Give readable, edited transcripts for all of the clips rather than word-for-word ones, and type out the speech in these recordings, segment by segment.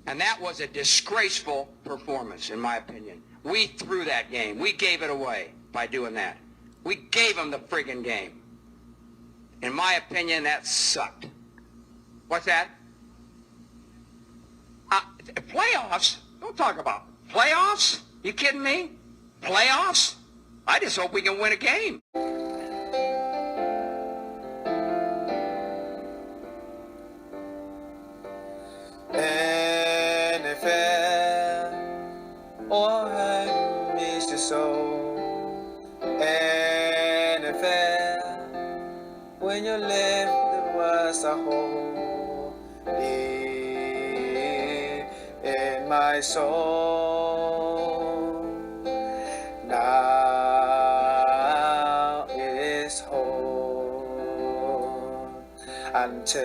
And that was a disgraceful performance, in my opinion. We threw that game. We gave it away by doing that. We gave them the friggin' game. In my opinion, that sucked. What's that? Playoffs? Don't talk about playoffs. You kidding me? Playoffs? I just hope we can win a game. NFL, oh, I miss you so. NFL, when you left, there was a hole in my soul. Now it is home until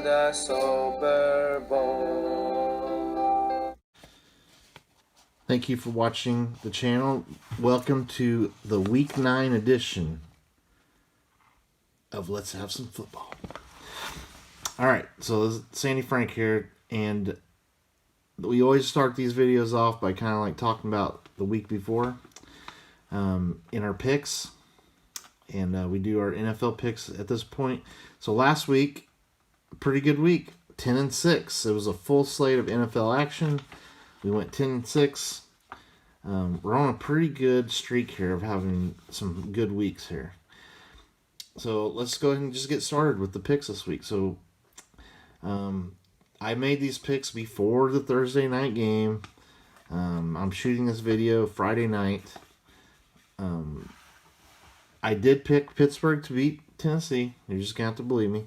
the Super Bowl. Thank you for watching the channel. Welcome to the Week 9 edition of Let's Have Some Football. Alright, so this is Sandyfrank here, and we always start these videos off by kind of like talking about the week before in our picks. And we do our NFL picks at this point. So last week, pretty good week, 10-6. It was a full slate of NFL action. We went 10-6. We're on a pretty good streak here of having some good weeks here. So let's go ahead and just get started with the picks this week. So I made these picks before the Thursday night game. I'm shooting this video Friday night. I did pick Pittsburgh to beat Tennessee. You're just going to have to believe me.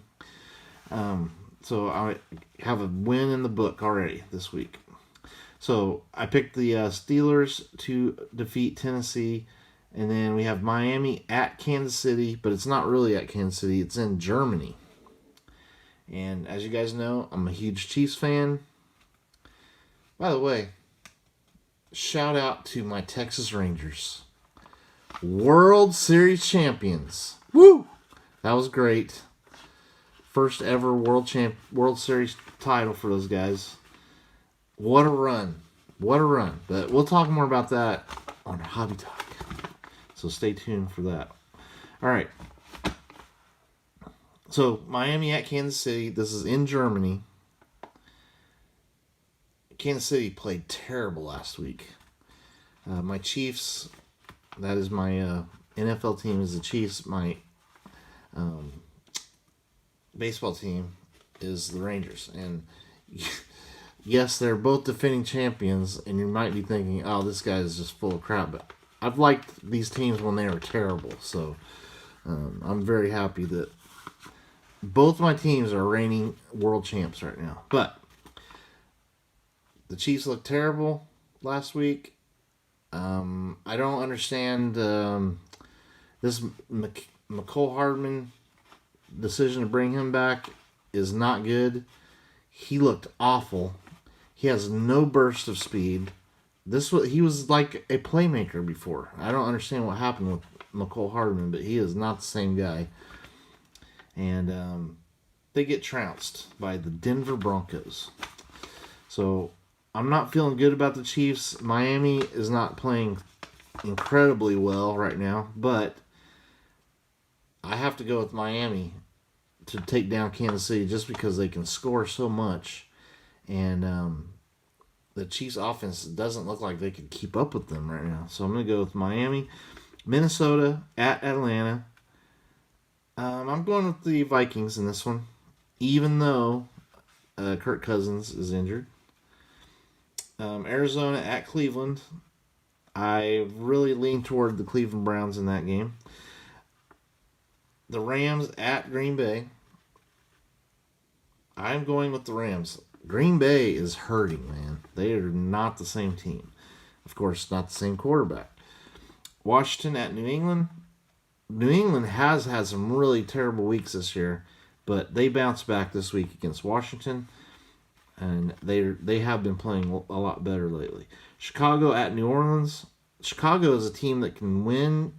So I have a win in the book already this week. So I picked the Steelers to defeat Tennessee. And then we have Miami at Kansas City. But it's not really at Kansas City. It's in Germany. And as you guys know, I'm a huge Chiefs fan. By the way, shout out to my Texas Rangers. World Series champions. Woo! That was great. First ever World Series title for those guys. What a run. What a run. But we'll talk more about that on Hobby Talk. So stay tuned for that. All right. So Miami at Kansas City. This is in Germany. Kansas City played terrible last week. My Chiefs, that is my NFL team is the Chiefs. My baseball team is the Rangers. And yes, they're both defending champions, and you might be thinking, oh, this guy is just full of crap. But I've liked these teams when they were terrible. So I'm very happy that both my teams are reigning world champs right now. But the Chiefs looked terrible last week. I don't understand this McCole Hardman decision to bring him back is not good. He looked awful. He has no burst of speed. He was like a playmaker before. I don't understand what happened with McCole Hardman, but he is not the same guy. And they get trounced by the Denver Broncos. So I'm not feeling good about the Chiefs. Miami is not playing incredibly well right now, but I have to go with Miami to take down Kansas City just because they can score so much. And the Chiefs offense doesn't look like they can keep up with them right now. So I'm going to go with Miami. Minnesota at Atlanta. I'm going with the Vikings in this one, even though Kirk Cousins is injured. Arizona at Cleveland. I really lean toward the Cleveland Browns in that game. The Rams at Green Bay. I'm going with the Rams. Green Bay is hurting, man. They are not the same team. Of course, not the same quarterback. Washington at New England. New England has had some really terrible weeks this year, but they bounced back this week against Washington, and they have been playing a lot better lately. Chicago at New Orleans. Chicago is a team that can win,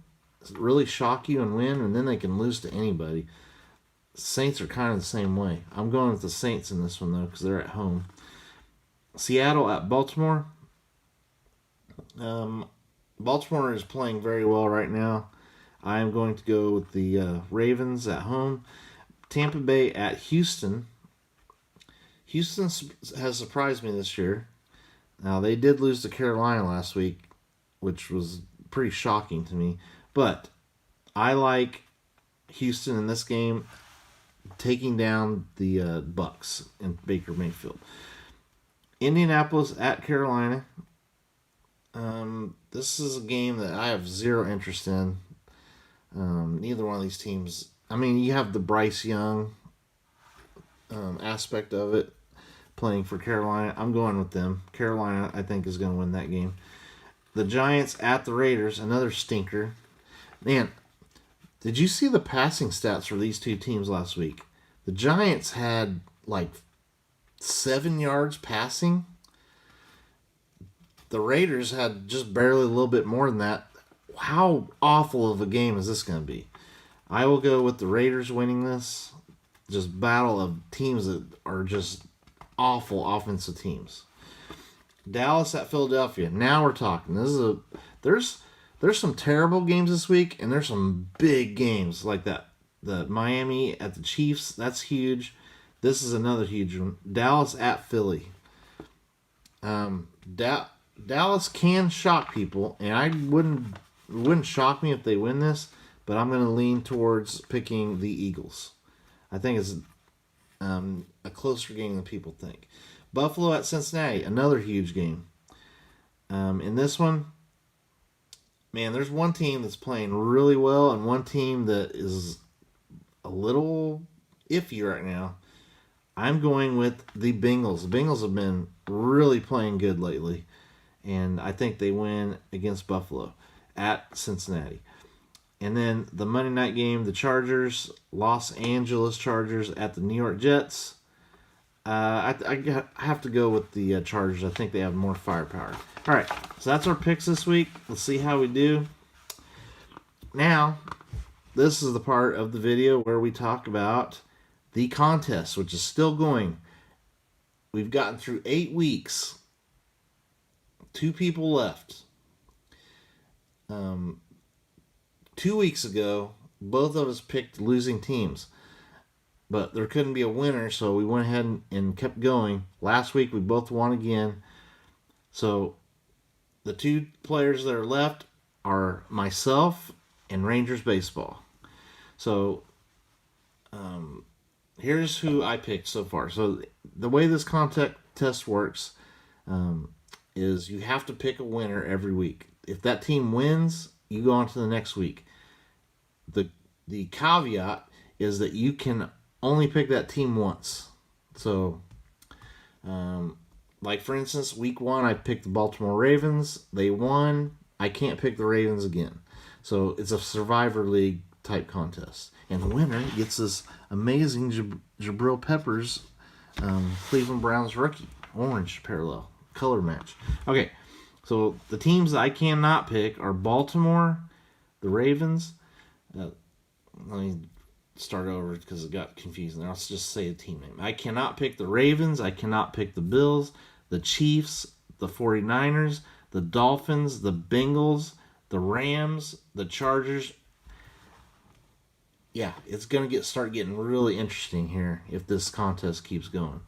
really shock you and win, and then they can lose to anybody. Saints are kind of the same way. I'm going with the Saints in this one, though, because they're at home. Seattle at Baltimore. Baltimore is playing very well right now. I am going to go with the Ravens at home. Tampa Bay at Houston. Houston has surprised me this year. Now, they did lose to Carolina last week, which was pretty shocking to me. But I like Houston in this game taking down the Bucks and Baker Mayfield. Indianapolis at Carolina. This is a game that I have zero interest in. Neither one of these teams. I mean, you have the Bryce Young aspect of it playing for Carolina. I'm going with them. Carolina, I think, is going to win that game. The Giants at the Raiders, another stinker. Man, did you see the passing stats for these two teams last week? The Giants had like 7 yards passing. The Raiders had just barely a little bit more than that. How awful of a game is this going to be? I will go with the Raiders winning this. Just battle of teams that are just awful offensive teams. Dallas at Philadelphia. Now we're talking. There's some terrible games this week, and there's some big games like that. The Miami at the Chiefs, that's huge. This is another huge one. Dallas at Philly. Dallas can shock people, and it wouldn't shock me if they win this, but I'm going to lean towards picking the Eagles. I think it's a closer game than people think. Buffalo at Cincinnati, another huge game. In this one, man, there's one team that's playing really well and one team that is a little iffy right now. I'm going with the Bengals. The Bengals have been really playing good lately, and I think they win against Buffalo at Cincinnati. And then the Monday night game, the Chargers, Los Angeles Chargers at the New York Jets. I have to go with the Chargers. I think they have more firepower. All right, so that's our picks this week. Let's see how we do. Now, this is the part of the video where we talk about the contest, which is still going. We've gotten through 8 weeks. 2 people left. 2 weeks ago, both of us picked losing teams. But there couldn't be a winner, so we went ahead and kept going. Last week, we both won again. So, the 2 players that are left are myself and Rangers Baseball. So, here's who I picked so far. So, the way this contest works is you have to pick a winner every week. If that team wins, you go on to the next week. The caveat is that you can only pick that team once. So, like for instance, week 1, I picked the Baltimore Ravens. They won. I can't pick the Ravens again. So, it's a Survivor League type contest. And the winner gets this amazing Jabril Peppers Cleveland Browns rookie. Orange parallel. Color match. Okay, so the teams that I cannot pick are Baltimore, the Ravens. Let me start over because it got confusing. I'll just say a team name. I cannot pick the Ravens. I cannot pick the Bills, the Chiefs, the 49ers, the Dolphins, the Bengals, the Rams, the Chargers. Yeah, it's going to start getting really interesting here if this contest keeps going.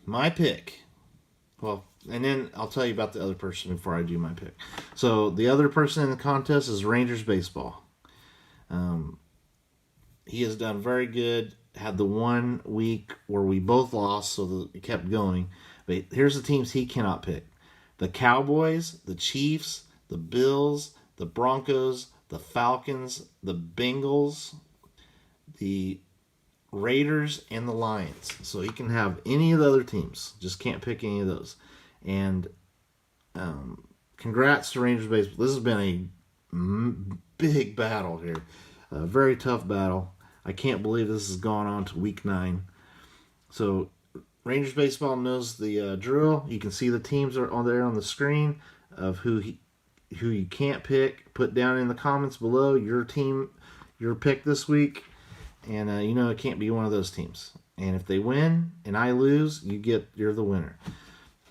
My pick. Well, and then I'll tell you about the other person before I do my pick. So the other person in the contest is Rangers Baseball. He has done very good. Had the 1 week where we both lost, so that it kept going. But here's the teams he cannot pick: the Cowboys, the Chiefs, the Bills, the Broncos, the Falcons, the Bengals, the Raiders, and the Lions. So he can have any of the other teams. Just can't pick any of those. And congrats to Rangers Baseball. This has been a big battle here. A very tough battle. I can't believe this has gone on to week 9. So Rangers Baseball knows the drill. You can see the teams are on there on the screen of who you can't pick. Put down in the comments below your team your pick this week, and it can't be one of those teams. And if they win and I lose, you're the winner.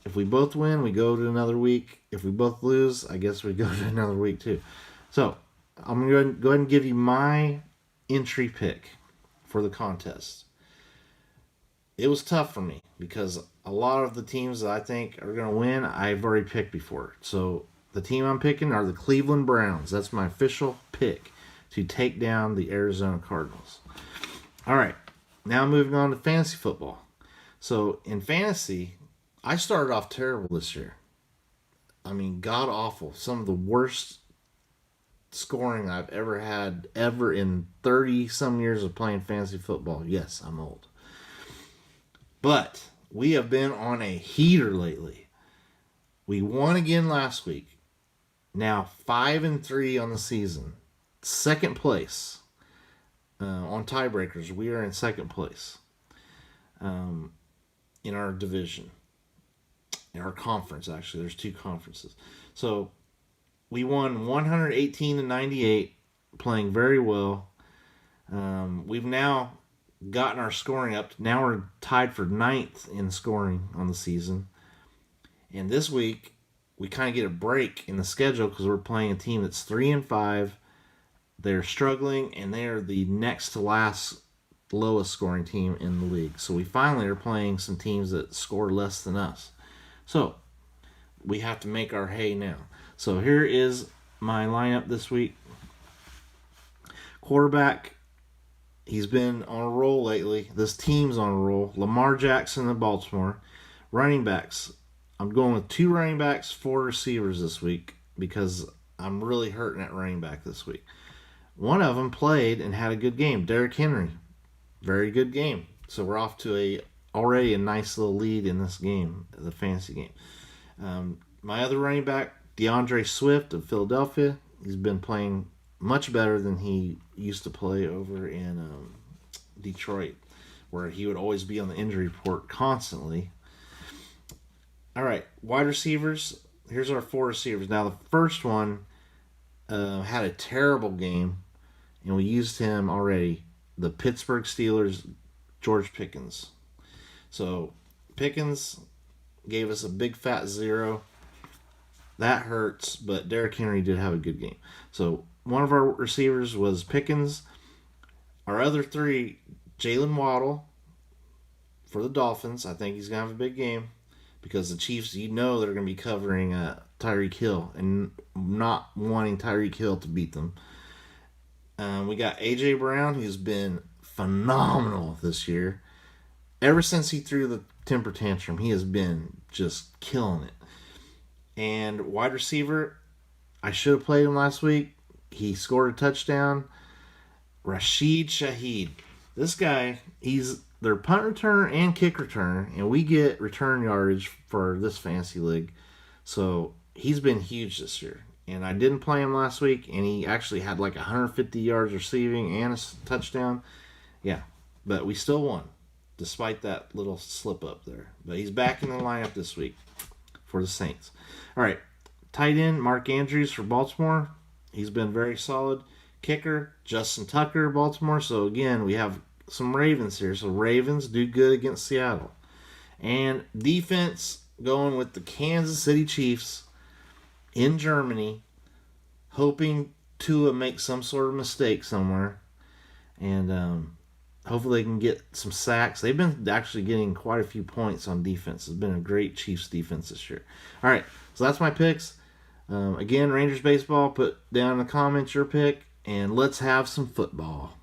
If we both win, we go to another week. If we both lose, I guess we go to another week too. So I'm going to go ahead and give you my entry pick for the contest. It was tough for me because a lot of the teams that I think are going to win, I've already picked before. So the team I'm picking are the Cleveland Browns. That's my official pick to take down the Arizona Cardinals. All right, now moving on to fantasy football. So in fantasy, I started off terrible this year. I mean, god awful. Some of the worst scoring I've ever had in 30 some years of playing fantasy football. Yes, I'm old. But we have been on a heater lately. We won again last week. Now 5-3 on the season. Second place. On tiebreakers, we are in second place. In our division. In our conference, actually. There's 2 conferences. So we won 118-98, playing very well. We've now gotten our scoring up. Now we're tied for 9th in scoring on the season. And this week, we kind of get a break in the schedule because we're playing a team that's 3-5. They're struggling, and they are the next to last lowest scoring team in the league. So we finally are playing some teams that score less than us. So we have to make our hay now. So here is my lineup this week. Quarterback, he's been on a roll lately. This team's on a roll. Lamar Jackson of Baltimore. Running backs, I'm going with 2 running backs, 4 receivers this week because I'm really hurting at running back this week. One of them played and had a good game. Derrick Henry, very good game. So we're off to already a nice little lead in this game, the fantasy game. My other running back, DeAndre Swift of Philadelphia, he's been playing much better than he used to play over in Detroit, where he would always be on the injury report constantly. All right, wide receivers. Here's our 4 receivers. Now, the first one had a terrible game, and we used him already. The Pittsburgh Steelers, George Pickens. So, Pickens gave us a big fat 0. That hurts, but Derrick Henry did have a good game. So, one of our receivers was Pickens. Our other 3, Jalen Waddle for the Dolphins. I think he's going to have a big game because the Chiefs, they're going to be covering Tyreek Hill and not wanting Tyreek Hill to beat them. We got A.J. Brown, who's been phenomenal this year. Ever since he threw the temper tantrum, he has been just killing it. And wide receiver, I should have played him last week. He scored a touchdown. Rashid Shaheed. This guy, he's their punt returner and kick returner, and we get return yardage for this fantasy league. So he's been huge this year. And I didn't play him last week, and he actually had like 150 yards receiving and a touchdown. Yeah, but we still won, despite that little slip up there. But he's back in the lineup this week for the Saints. All right, tight end, Mark Andrews for Baltimore. He's been very solid. Kicker, Justin Tucker, Baltimore. So again, we have some Ravens here. So Ravens do good against Seattle. And defense, going with the Kansas City Chiefs in Germany, hoping Tua makes some sort of mistake somewhere. And hopefully they can get some sacks. They've been actually getting quite a few points on defense. It's been a great Chiefs defense this year. All right, so that's my picks. Again, Rangers baseball, put down in the comments your pick, and let's have some football.